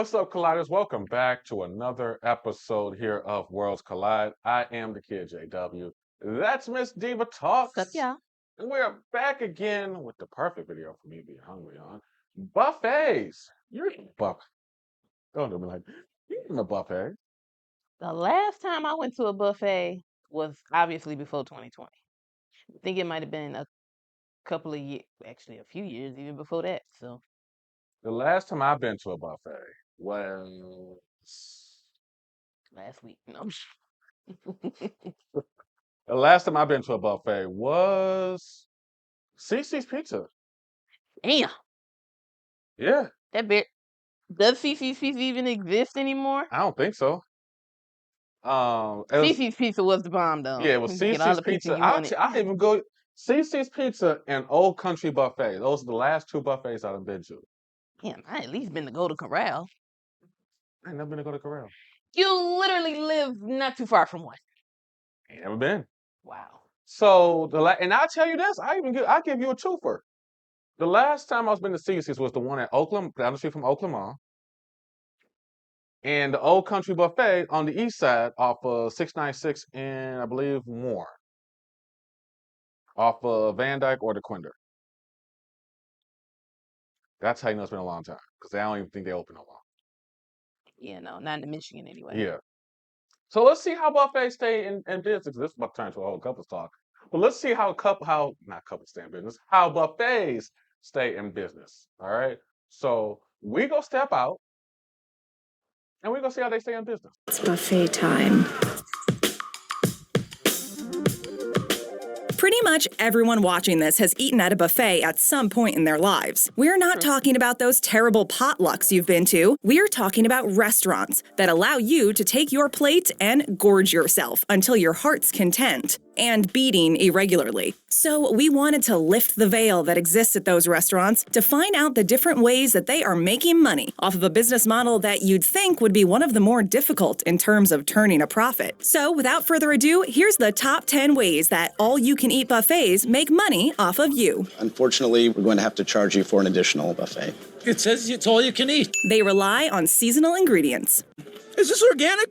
What's up, Colliders? Welcome back to another episode here of Worlds Collide. I am the kid JW. That's Miss Diva Talks. What's up, y'all? And we're back again with the perfect video for me to be hungry on. Buffets. You're eating a buffet. Don't do me like, you're eating a buffet. The last time I went to a buffet was obviously before 2020. I think it might have been a couple of years, actually a few years even before that. So The last time I've been to a buffet was last week, no. the last time I've been to a buffet was Cece's Pizza. Damn, Yeah, that bit. Does CC's Pizza even exist anymore? I don't think so. It was, CC's Pizza was the bomb, though. yeah, it was You get all Cece's the pizza Pizza. you wanted. I even go Cece's Pizza and Old Country Buffet. Those are the last two buffets I've been to. Damn, I at least been to Golden Corral. I ain't never been to go to Corral. You literally live not too far from one. Ain't never been. Wow. So and I'll tell you this, I give you a twofer. The last time I was been to Cece's was the one at Oakland, down the street from Oakland Mall. And the Old Country Buffet on the east side off of 696 and I believe more. Off of Van Dyke or DeQuinder. That's how you know it's been a long time. Because I don't even think they open no more. Yeah, no, not in Michigan anyway. Yeah. So let's see how buffets stay in business. This is about to turn into a whole couples talk. But let's see how not couples stay in business, how buffets stay in business. All right. So we go step out and we're gonna see how they stay in business. It's buffet time. Pretty much everyone watching this has eaten at a buffet at some point in their lives. We're not talking about those terrible potlucks you've been to. We're talking about restaurants that allow you to take your plate and gorge yourself until your heart's content, and beating irregularly. So we wanted to lift the veil that exists at those restaurants to find out the different ways that they are making money off of a business model that you'd think would be one of the more difficult in terms of turning a profit. So without further ado, here's the top 10 ways that all-you-can-eat buffets make money off of you. Unfortunately, we're going to have to charge you for an additional buffet. It says it's all you can eat. They rely on seasonal ingredients. Is this organic?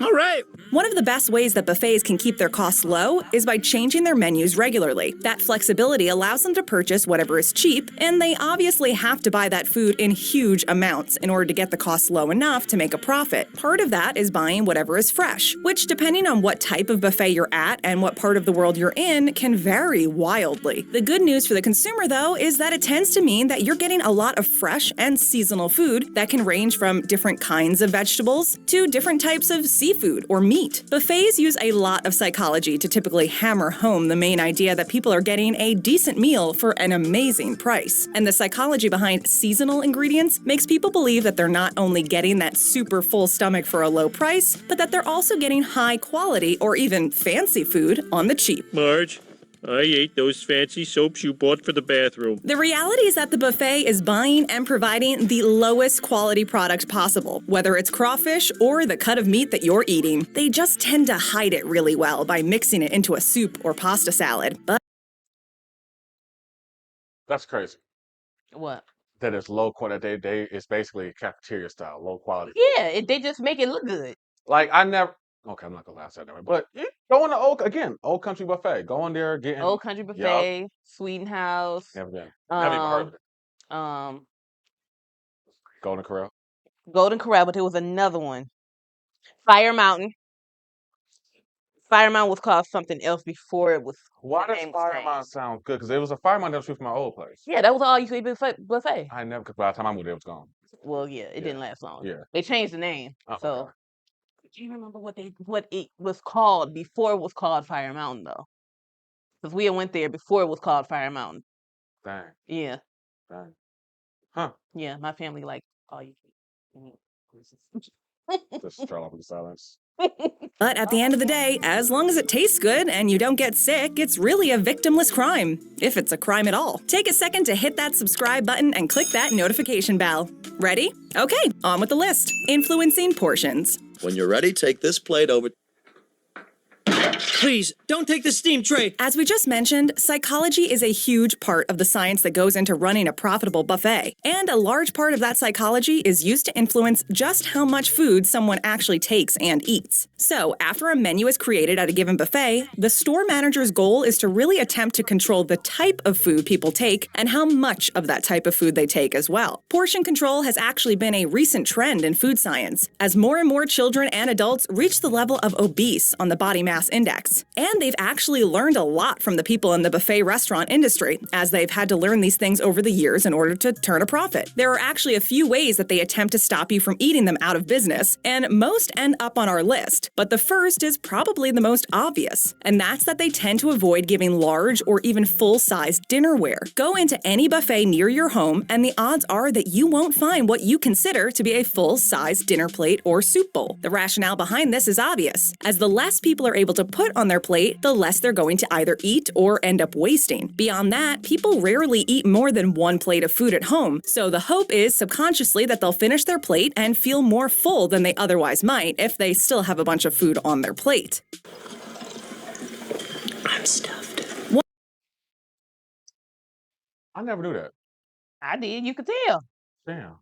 All right. One of the best ways that buffets can keep their costs low is by changing their menus regularly. That flexibility allows them to purchase whatever is cheap, and they obviously have to buy that food in huge amounts in order to get the costs low enough to make a profit. Part of that is buying whatever is fresh, which, depending on what type of buffet you're at and what part of the world you're in, can vary wildly. The good news for the consumer, though, is that it tends to mean that you're getting a lot of fresh and seasonal food that can range from different kinds of vegetables to different types of seafood or meat. Buffets use a lot of psychology to typically hammer home the main idea that people are getting a decent meal for an amazing price. And the psychology behind seasonal ingredients makes people believe that they're not only getting that super full stomach for a low price, but that they're also getting high quality or even fancy food on the cheap. Marge, I ate those fancy soaps you bought for the bathroom. The reality is that the buffet is buying and providing the lowest quality product possible, whether it's crawfish or the cut of meat that you're eating. They just tend to hide it really well by mixing it into a soup or pasta salad. But That's crazy. What? That is low quality. It's basically cafeteria style, low quality. Yeah, they just make it look good. Like I'm not gonna lie that anyway. But go in the Old Country Buffet. Go in there, getting Old Country Buffet, Sweeten House, Never been. Never even heard of it. um, Golden Corral. Golden Corral, but there was another one. Fire Mountain. Fire Mountain was called something else before it was. Why the does name was Fire Mountain changed. sound good? Because there was a Fire Mountain down the street from my old place. Yeah, that was all you could eat buffet. I never, because by the time I moved there, it was gone. Well, yeah, it Yeah. didn't last long. Yeah. They changed the name. Oh, So, okay. do you remember what it was called before it was called Fire Mountain though? Because we had went there before it was called Fire Mountain. Dang. Yeah, Dang. Huh. yeah, my family like all you can eat. Just trail off into silence. But at the end of the day, as long as it tastes good and you don't get sick, it's really a victimless crime, if it's a crime at all. Take a second to hit that subscribe button and click that notification bell. Ready? Okay, on with the list. Influencing portions. When you're ready, take this plate over. Please, don't take the steam tray. As we just mentioned, psychology is a huge part of the science that goes into running a profitable buffet. And a large part of that psychology is used to influence just how much food someone actually takes and eats. So, after a menu is created at a given buffet, the store manager's goal is to really attempt to control the type of food people take and how much of that type of food they take as well. Portion control has actually been a recent trend in food science, as more and more children and adults reach the level of obese on the body mass index. And they've actually learned a lot from the people in the buffet restaurant industry, as they've had to learn these things over the years in order to turn a profit. There are actually a few ways that they attempt to stop you from eating them out of business, and most end up on our list. But the first is probably the most obvious, and that's that they tend to avoid giving large or even full-size dinnerware. Go into any buffet near your home, and the odds are that you won't find what you consider to be a full-size dinner plate or soup bowl. The rationale behind this is obvious, as the less people are able to put on their plate, the less they're going to either eat or end up wasting. Beyond that, people rarely eat more than one plate of food at home, so the hope is subconsciously that they'll finish their plate and feel more full than they otherwise might if they still have a bunch of food on their plate. I'm stuffed. I never knew that. I did. You could tell. Damn.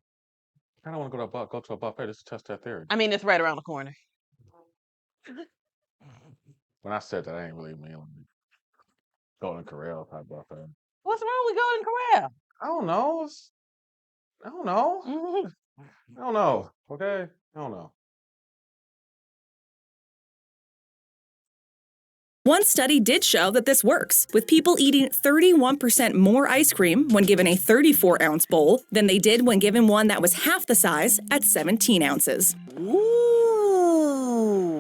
I don't want to go to a buffet just to test that theory. I mean, it's right around the corner. When I said that, I ain't really mean Golden Corral type buffet. What's wrong with Golden Corral? I don't know. I don't know. I don't know. Okay? I don't know. One study did show that this works, with people eating 31% more ice cream when given a 34-ounce bowl than they did when given one that was half the size at 17 ounces. Ooh.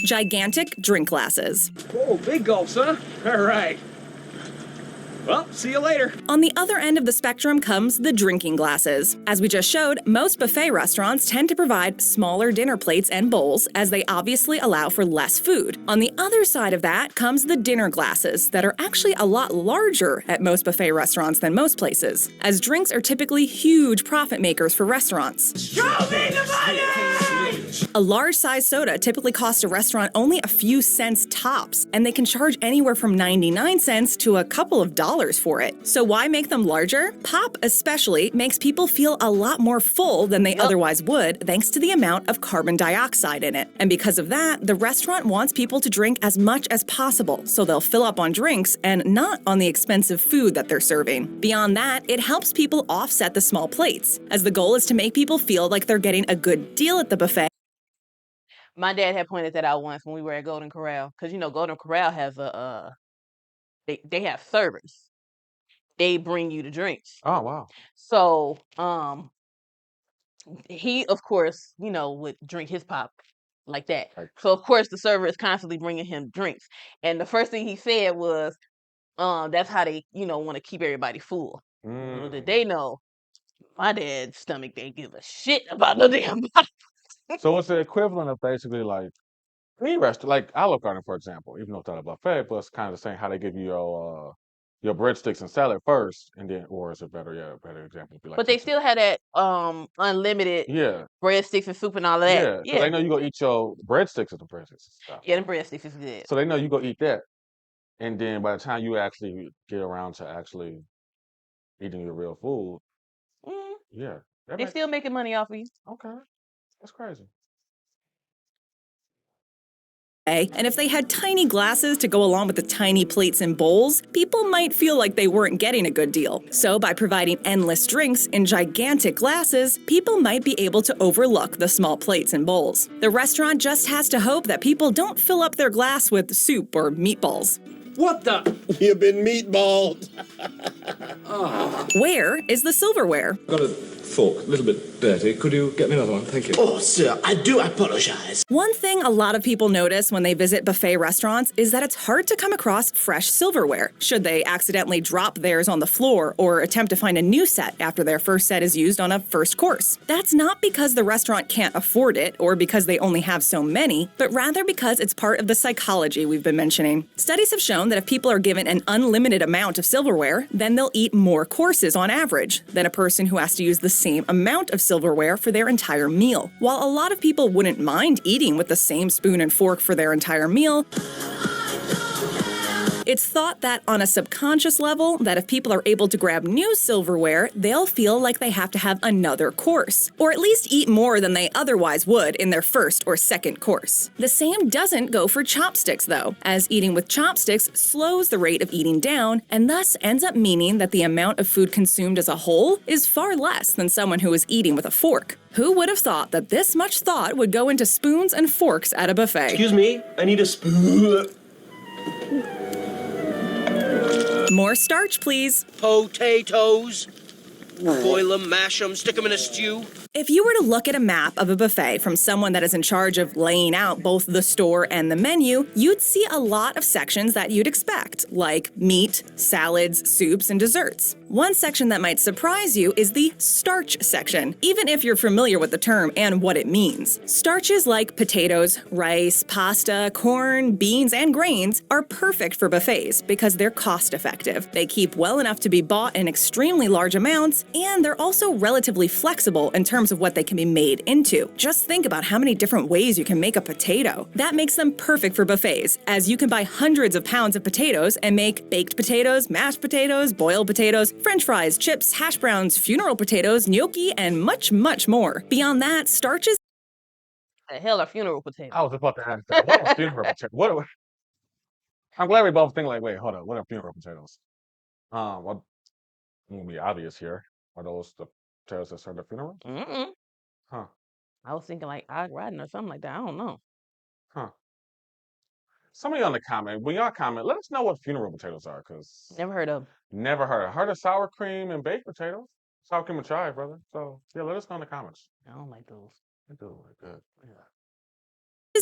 Gigantic drink glasses. Whoa, big gulps, huh? All right. Well, see you later. On the other end of the spectrum comes the drinking glasses. As we just showed, most buffet restaurants tend to provide smaller dinner plates and bowls, as they obviously allow for less food. On the other side of that comes the dinner glasses that are actually a lot larger at most buffet restaurants than most places, as drinks are typically huge profit makers for restaurants. Show me the money! A large-size soda typically costs a restaurant only a few cents tops, and they can charge anywhere from 99 cents to a couple of dollars for it. So why make them larger? Pop especially makes people feel a lot more full than they otherwise would, thanks to the amount of carbon dioxide in it. And because of that, the restaurant wants people to drink as much as possible, so they'll fill up on drinks and not on the expensive food that they're serving. Beyond that, it helps people offset the small plates, as the goal is to make people feel like they're getting a good deal at the buffet. My dad had pointed that out once when we were at Golden Corral, because Golden Corral has they have servers. They bring you the drinks. Oh, wow. So he of course would drink his pop like that. Right. So of course the server is constantly bringing him drinks, and the first thing he said was, that's how they want to keep everybody full. Little did they know, my dad's stomach didn't give a shit about no damn pop. So it's the equivalent of basically like any restaurant, like Olive Garden, for example, even though it's not a buffet, but it's kind of the same how they give you your breadsticks and salad first, and then, or is it better? Yeah, a better example would be like. But they still had that unlimited breadsticks and soup and all of that. Yeah. So they know you go eat your breadsticks and the breadsticks and stuff. Yeah, the breadsticks is good. So they know you go eat that, and then by the time you actually get around to actually eating your real food, yeah, They're still making money off of you. Okay, that's crazy. And if they had tiny glasses to go along with the tiny plates and bowls, people might feel like they weren't getting a good deal. So by providing endless drinks in gigantic glasses, people might be able to overlook the small plates and bowls. The restaurant just has to hope that people don't fill up their glass with soup or meatballs. What the? You've been meatballed. Where is the silverware? Got a fork, a little bit dirty. Could you get me another one? Thank you. Oh, sir, I do apologize. One thing a lot of people notice when they visit buffet restaurants is that it's hard to come across fresh silverware, should they accidentally drop theirs on the floor or attempt to find a new set after their first set is used on a first course. That's not because the restaurant can't afford it or because they only have so many, but rather because it's part of the psychology we've been mentioning. Studies have shown that if people are given an unlimited amount of silverware, then they'll eat more courses on average than a person who has to use the same amount of silverware for their entire meal. While a lot of people wouldn't mind eating with the same spoon and fork for their entire meal, it's thought that on a subconscious level, that if people are able to grab new silverware, they'll feel like they have to have another course, or at least eat more than they otherwise would in their first or second course. The same doesn't go for chopsticks though, as eating with chopsticks slows the rate of eating down and thus ends up meaning that the amount of food consumed as a whole is far less than someone who is eating with a fork. Who would have thought that this much thought would go into spoons and forks at a buffet? Excuse me, I need a spoon. More starch, please. Potatoes. Boil them, mash them, stick them in a stew. If you were to look at a map of a buffet from someone that is in charge of laying out both the store and the menu, you'd see a lot of sections that you'd expect, like meat, salads, soups, and desserts. One section that might surprise you is the starch section, even if you're familiar with the term and what it means. Starches like potatoes, rice, pasta, corn, beans, and grains are perfect for buffets because they're cost-effective. They keep well enough to be bought in extremely large amounts, and they're also relatively flexible in terms of what they can be made into. Just think about how many different ways you can make a potato. That makes them perfect for buffets, as you can buy hundreds of pounds of potatoes and make baked potatoes, mashed potatoes, boiled potatoes, French fries, chips, hash browns, funeral potatoes, gnocchi, and much, much more. Beyond that, starches. The hell are funeral potatoes? I was about to ask that. What are funeral potatoes? I'm glad we both think like, wait, hold on. What are funeral potatoes? What will be obvious here? Are those the potatoes that serve at funerals? Mm-mm. Huh. I was thinking like Odd Riding or something like that. I don't know. Huh. Somebody on the comment, when y'all comment, let us know what funeral potatoes are, because Never heard of 'em. never heard. Heard of sour cream and baked potatoes. Sour cream and chive, brother. So yeah, let us know in the comments. I don't like those. They do look good. Yeah.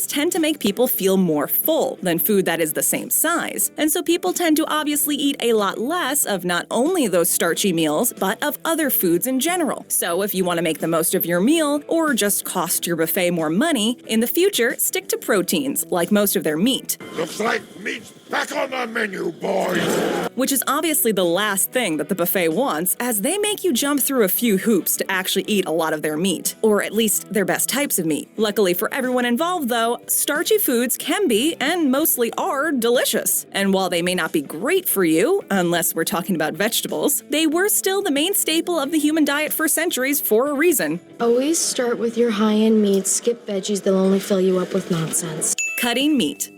Tend to make people feel more full than food that is the same size, and so people tend to obviously eat a lot less of not only those starchy meals, but of other foods in general. So if you want to make the most of your meal, or just cost your buffet more money, in the future, stick to proteins, like most of their meat. Looks like meat's back on the menu, boys. Which is obviously the last thing that the buffet wants, as they make you jump through a few hoops to actually eat a lot of their meat, or at least their best types of meat. Luckily for everyone involved though, starchy foods can be, and mostly are, delicious. And while they may not be great for you, unless we're talking about vegetables, they were still the main staple of the human diet for centuries for a reason. Always start with your high-end meats, skip veggies, they'll only fill you up with nonsense. Cutting meat.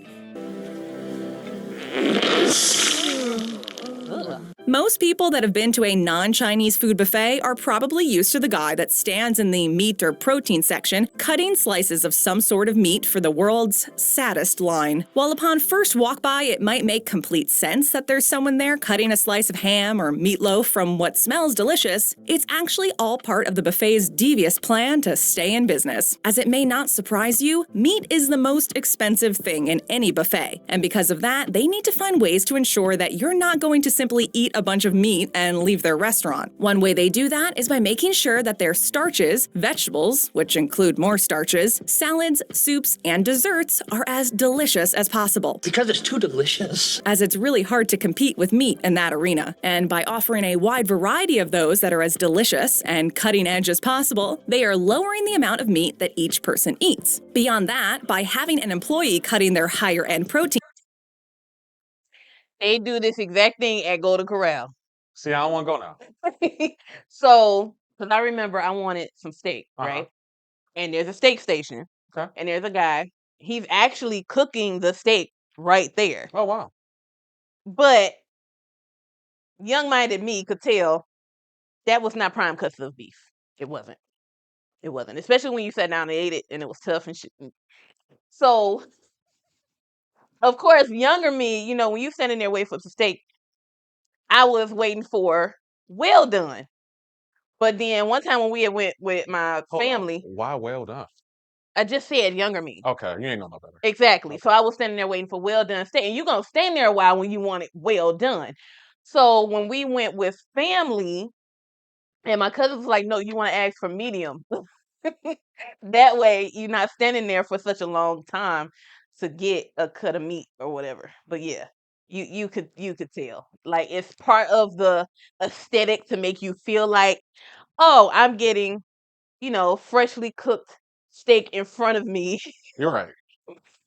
Most people that have been to a non-Chinese food buffet are probably used to the guy that stands in the meat or protein section cutting slices of some sort of meat for the world's saddest line. While upon first walk by it might make complete sense that there's someone there cutting a slice of ham or meatloaf from what smells delicious, it's actually all part of the buffet's devious plan to stay in business. As it may not surprise you, meat is the most expensive thing in any buffet, and because of that, they need to find ways to ensure that you're not going to simply eat a bunch of meat and leave their restaurant. One way they do that is by making sure that their starches, vegetables, which include more starches, salads, soups, and desserts are as delicious as possible. Because it's too delicious. As it's really hard to compete with meat in that arena. And by offering a wide variety of those that are as delicious and cutting edge as possible, they are lowering the amount of meat that each person eats. Beyond that, by having an employee cutting their higher end protein, They do this exact thing at Golden Corral. See, I don't want to go now. So, because I remember I wanted some steak, Uh-huh. right? And there's a steak station, Okay. and there's a guy. He's actually cooking the steak right there. Oh wow. But young-minded me could tell that was not prime cuts of beef. It wasn't. It wasn't. Especially when you sat down and ate it and it was tough and shit. So, of course, younger me, you know, when you standing there waiting for some steak, I was waiting for well done. But then one time when we had went with my Hold on. family, Why well done? I just said younger me. Okay, you ain't know no better. Exactly. Okay. So I was standing there waiting for well done steak. And you're going to stand there a while when you want it well done. So when we went with family, and my cousin was like, no, you want to ask for medium. That way you're not standing there for such a long time to get a cut of meat or whatever. But yeah, you could tell. Like it's part of the aesthetic to make you feel like, oh, I'm getting, freshly cooked steak in front of me, You're right.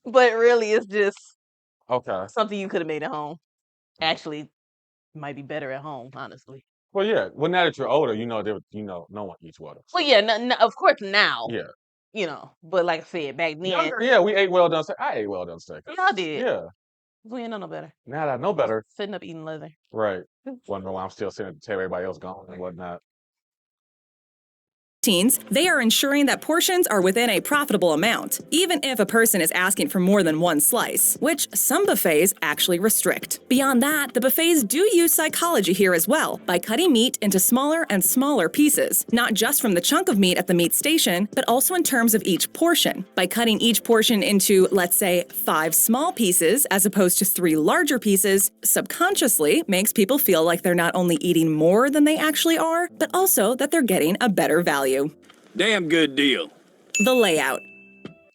but really it's just Okay. something you could have made at home. Actually, might be better at home, honestly. Well, yeah. Well, now that you're older, no one eats water. Well, yeah, of course now, Yeah. but like I said, back then, Younger, yeah, we ate well done steak. I ate well done steak. y'all did. Yeah. We ain't know no better. Now that I know better. Sitting up eating leather. Right. Wondering why I'm still sitting at the table, everybody else gone and whatnot. They are ensuring that portions are within a profitable amount, even if a person is asking for more than one slice, which some buffets actually restrict. Beyond that, the buffets do use psychology here as well, by cutting meat into smaller and smaller pieces, not just from the chunk of meat at the meat station, but also in terms of each portion. By cutting each portion into, let's say, 5 small pieces as opposed to 3 larger pieces, subconsciously makes people feel like they're not only eating more than they actually are, but also that they're getting a better value. Damn good deal. The layout.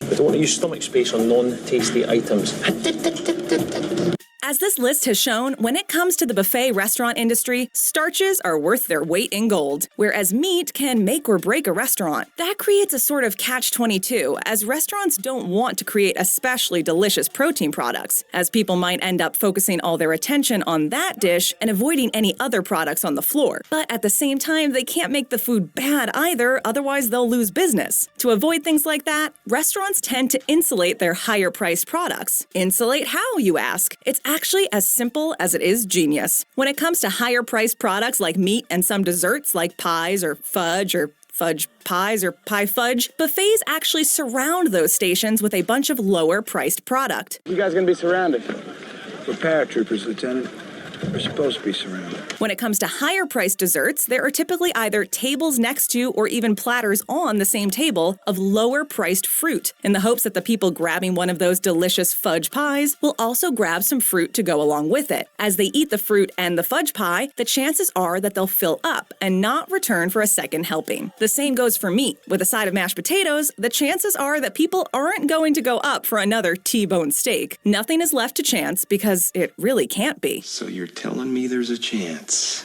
I don't want to use stomach space on non-tasty items. As this list has shown, when it comes to the buffet restaurant industry, starches are worth their weight in gold, whereas meat can make or break a restaurant. That creates a sort of catch-22, as restaurants don't want to create especially delicious protein products, as people might end up focusing all their attention on that dish and avoiding any other products on the floor. But at the same time, they can't make the food bad either, otherwise they'll lose business. To avoid things like that, restaurants tend to insulate their higher-priced products. Insulate how, you ask? It's actually as simple as it is genius. When it comes to higher-priced products like meat and some desserts like pies or fudge pies or pie fudge, buffets actually surround those stations with a bunch of lower-priced product. You guys gonna be surrounded. We're paratroopers, Lieutenant. We're supposed to be surrounded. When it comes to higher-priced desserts, there are typically either tables next to or even platters on the same table of lower-priced fruit, in the hopes that the people grabbing one of those delicious fudge pies will also grab some fruit to go along with it. As they eat the fruit and the fudge pie, the chances are that they'll fill up and not return for a second helping. The same goes for meat. With a side of mashed potatoes, the chances are that people aren't going to go up for another T-bone steak. Nothing is left to chance because it really can't be. So you're telling me there's a chance?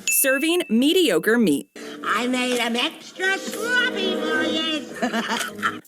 Serving mediocre meat. I made them extra sloppy for you.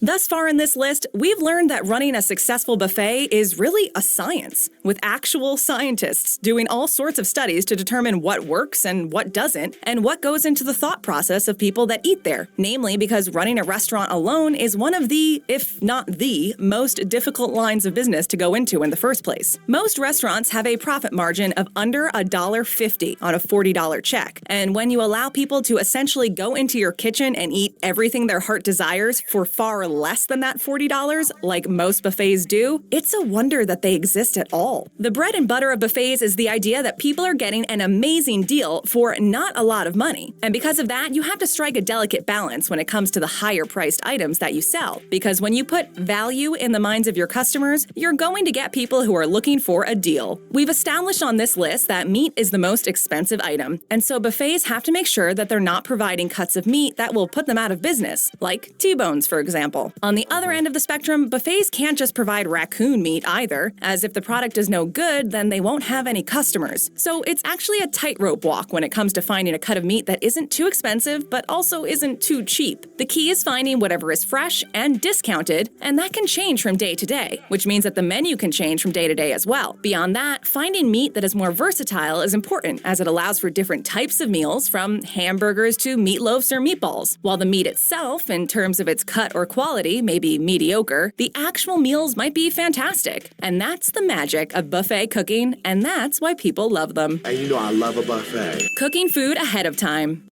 Thus far in this list, we've learned that running a successful buffet is really a science, with actual scientists doing all sorts of studies to determine what works and what doesn't, and what goes into the thought process of people that eat there. Namely, because running a restaurant alone is one of the, if not the, most difficult lines of business to go into in the first place. Most restaurants have a profit margin of under $1.50 on a $40 check, and when you allow people to essentially go into your kitchen and eat everything their heart desires for far less than that $40, like most buffets do, it's a wonder that they exist at all. The bread and butter of buffets is the idea that people are getting an amazing deal for not a lot of money. And because of that, you have to strike a delicate balance when it comes to the higher priced items that you sell. Because when you put value in the minds of your customers, you're going to get people who are looking for a deal. We've established on this list that meat is the most expensive item, and so buffets have to make sure that they're not providing cuts of meat that will put them out of business, like T-bones, for example. On the other end of the spectrum, buffets can't just provide raccoon meat either, as if the product is no good, then they won't have any customers. So it's actually a tightrope walk when it comes to finding a cut of meat that isn't too expensive, but also isn't too cheap. The key is finding whatever is fresh and discounted, and that can change from day to day, which means that the menu can change from day to day as well. Beyond that, finding meat that is more versatile is important, as it allows for different types of meals, from hamburgers to meatloafs or meatballs. While the meat itself, in terms of its cut or quality, may be mediocre, the actual meals might be fantastic. And that's the magic of buffet cooking, and that's why people love them. And you know I love a buffet. Cooking food ahead of time.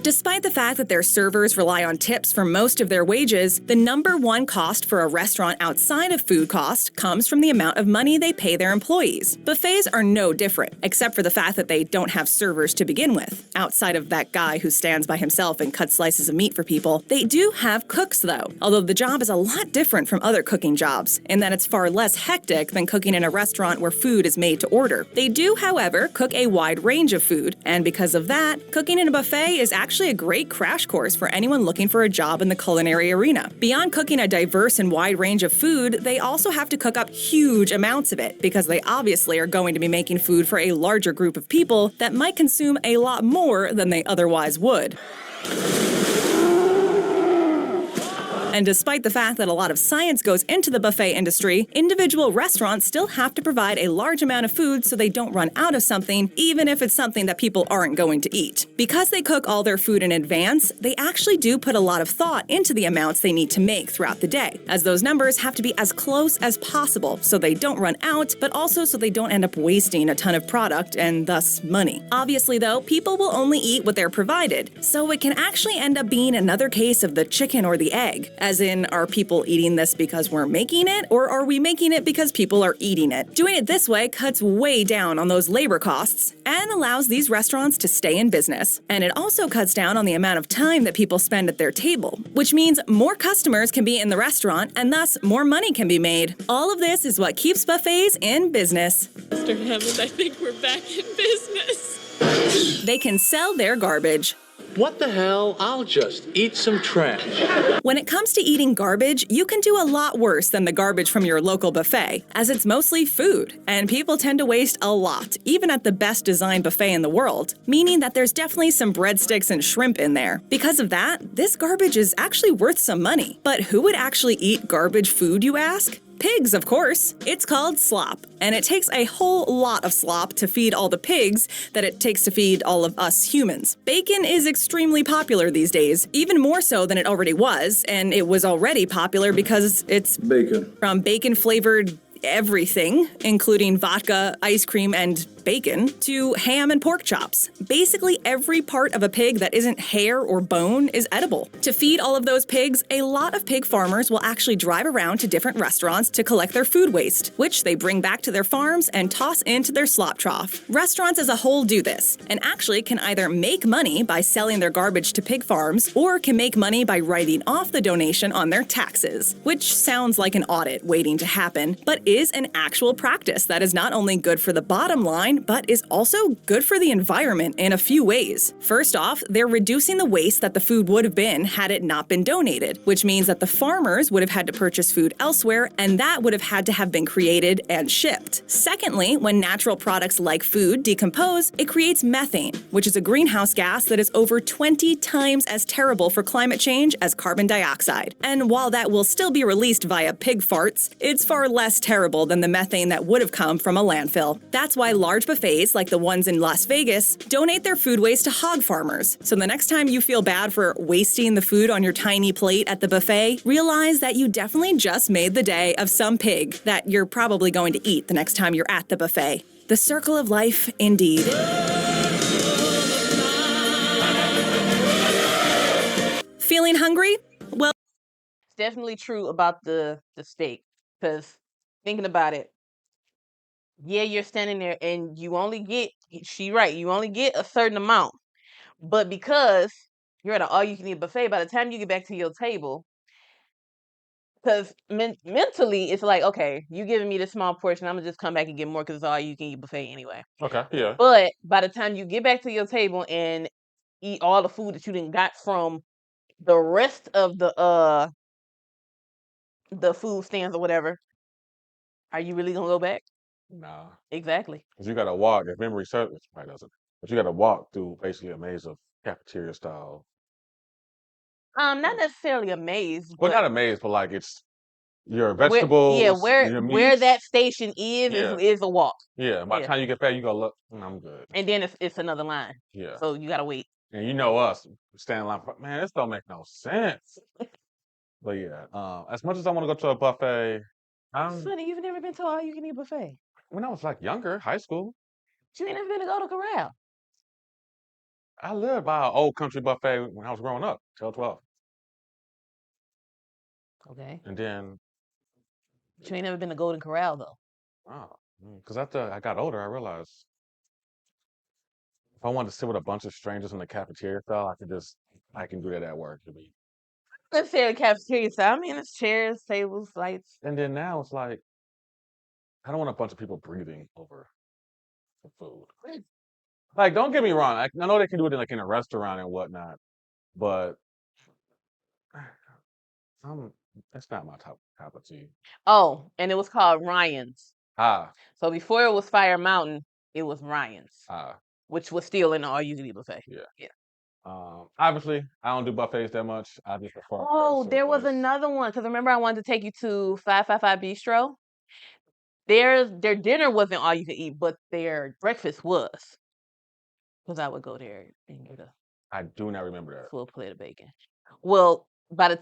Despite the fact that their servers rely on tips for most of their wages, the #1 cost for a restaurant outside of food cost comes from the amount of money they pay their employees. Buffets are no different, except for the fact that they don't have servers to begin with. Outside of that guy who stands by himself and cuts slices of meat for people, they do have cooks though, although the job is a lot different from other cooking jobs, in that it's far less hectic than cooking in a restaurant where food is made to order. They do, however, cook a wide range of food, and because of that, cooking in a buffet is actually actually a great crash course for anyone looking for a job in the culinary arena. Beyond cooking a diverse and wide range of food, they also have to cook up huge amounts of it because they obviously are going to be making food for a larger group of people that might consume a lot more than they otherwise would. And despite the fact that a lot of science goes into the buffet industry, individual restaurants still have to provide a large amount of food so they don't run out of something, even if it's something that people aren't going to eat. Because they cook all their food in advance, they actually do put a lot of thought into the amounts they need to make throughout the day, as those numbers have to be as close as possible so they don't run out, but also so they don't end up wasting a ton of product and thus money. Obviously though, people will only eat what they're provided, so it can actually end up being another case of the chicken or the egg. As in, are people eating this because we're making it, or are we making it because people are eating it? Doing it this way cuts way down on those labor costs and allows these restaurants to stay in business. And it also cuts down on the amount of time that people spend at their table, which means more customers can be in the restaurant and thus more money can be made. All of this is what keeps buffets in business. Mr. Hammond, I think we're back in business. They can sell their garbage. What the hell? I'll just eat some trash. When it comes to eating garbage, you can do a lot worse than the garbage from your local buffet, as it's mostly food, and people tend to waste a lot, even at the best designed buffet in the world, meaning that there's definitely some breadsticks and shrimp in there. Because of that, this garbage is actually worth some money. But who would actually eat garbage food, you ask? Pigs, of course. It's called slop, and it takes a whole lot of slop to feed all the pigs that it takes to feed all of us humans. Bacon is extremely popular these days, even more so than it already was, and it was already popular because it's Bacon. From bacon-flavored everything, including vodka, ice cream, and bacon, to ham and pork chops. Basically, every part of a pig that isn't hair or bone is edible. To feed all of those pigs, a lot of pig farmers will actually drive around to different restaurants to collect their food waste, which they bring back to their farms and toss into their slop trough. Restaurants as a whole do this, and actually can either make money by selling their garbage to pig farms, or can make money by writing off the donation on their taxes, which sounds like an audit waiting to happen, but is an actual practice that is not only good for the bottom line, but is also good for the environment in a few ways. First off, they're reducing the waste that the food would have been had it not been donated, which means that the farmers would have had to purchase food elsewhere, and that would have had to have been created and shipped. Secondly, when natural products like food decompose, it creates methane, which is a greenhouse gas that is over 20 times as terrible for climate change as carbon dioxide. And while that will still be released via pig farts, it's far less terrible than the methane that would have come from a landfill. That's why large buffets, like the ones in Las Vegas, donate their food waste to hog farmers. So the next time you feel bad for wasting the food on your tiny plate at the buffet, realize that you definitely just made the day of some pig that you're probably going to eat the next time you're at the buffet. The circle of life, indeed. Feeling hungry? Well, It's definitely true about the steak, because thinking about it, yeah, you're standing there and you only get, you only get a certain amount. But because you're at an all-you-can-eat buffet, by the time you get back to your table, because mentally it's like, okay, you giving me this small portion, I'm gonna just come back and get more because it's all-you-can-eat buffet anyway. Okay, yeah. But by the time you get back to your table and eat all the food that you didn't got from the rest of the food stands or whatever, are you really gonna go back? Nah. Exactly. Because you got to walk, if memory serves, it probably doesn't, but you got to walk through basically a maze of cafeteria style. Not necessarily a maze, Well, but not a maze, but like it's your where, vegetables, your where meats. that station Yeah. is a walk. Yeah. By the Yeah. time you get back, you go, look, I'm good. And then it's another line. Yeah. So you gotta wait. And you know us, stand in line for, man, this don't make no sense. But yeah, as much as I want to go to a buffet, Sonny, you've never been to all you can eat buffet. when I was like younger, high school, You ain't never been to go to Corral. I lived by an old country buffet when I was growing up, till 12. Okay. And then, But you ain't never been to Golden Corral though. wow, because after I got older, I realized if I wanted to sit with a bunch of strangers in the cafeteria style, I can do that at work. I mean, Necessarily cafeteria style. I mean, it's chairs, tables, lights. and then now it's like, I don't want a bunch of people breathing over the food. Like, don't get me wrong. I know they can do it in a restaurant and whatnot, but that's not my cup of tea. Oh, and it was called Ryan's. Ah. So before it was Fire Mountain, it was Ryan's. Ah. Which was still in the all-you-can-eat buffet. Yeah. Obviously, I don't do buffets that much. I just prefer. Oh, there was another one because remember I wanted to take you to 555 Bistro. Their dinner wasn't all you could eat, but their breakfast was. Because I would go there and get a. I do not remember that. Full plate of bacon. Well, by the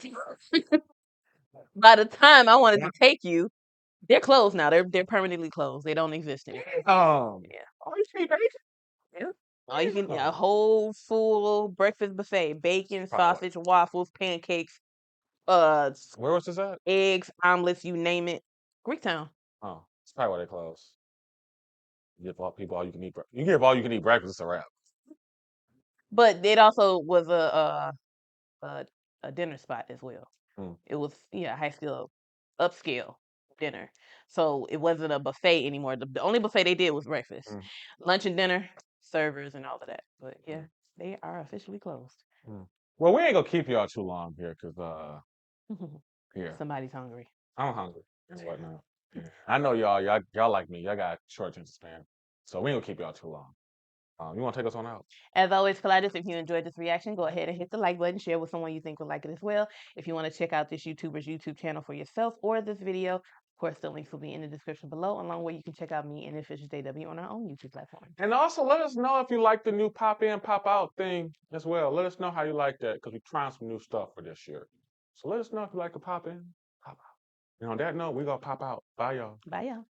time I wanted to take you, they're closed now. They're permanently closed. They don't exist anymore. Yeah. Oh, you see bacon? Yeah. Oh, you can a whole full breakfast buffet: bacon, sausage, waffles, pancakes. Where was this at? Eggs, omelets, you name it. Greektown. Oh, it's probably why they closed. You give all people all you can eat. You give all you can eat breakfast. It's a wrap. But it also was a dinner spot as well. It was high skill, upscale dinner. So it wasn't a buffet anymore. The only buffet they did was breakfast, lunch and dinner, servers and all of that. But yeah, they are officially closed. Well, we ain't gonna keep y'all too long here because somebody's hungry. I'm hungry and whatnot. I know y'all like me. Y'all got short attention span, so we ain't gonna keep y'all too long. You want to take us on out? As always, Collidus, if you enjoyed this reaction, go ahead and hit the like button. Share with someone you think would like it as well. If you want to check out this YouTuber's YouTube channel for yourself or this video, of course, the links will be in the description below, along with you can check out me and Official JW on our own YouTube platform. And also, let us know if you like the new pop in, pop out thing as well. Let us know how you like that because we're trying some new stuff for this year. So let us know if you like the pop in, pop out. And on that note, we're going to pop out. Bye, y'all. Bye, y'all.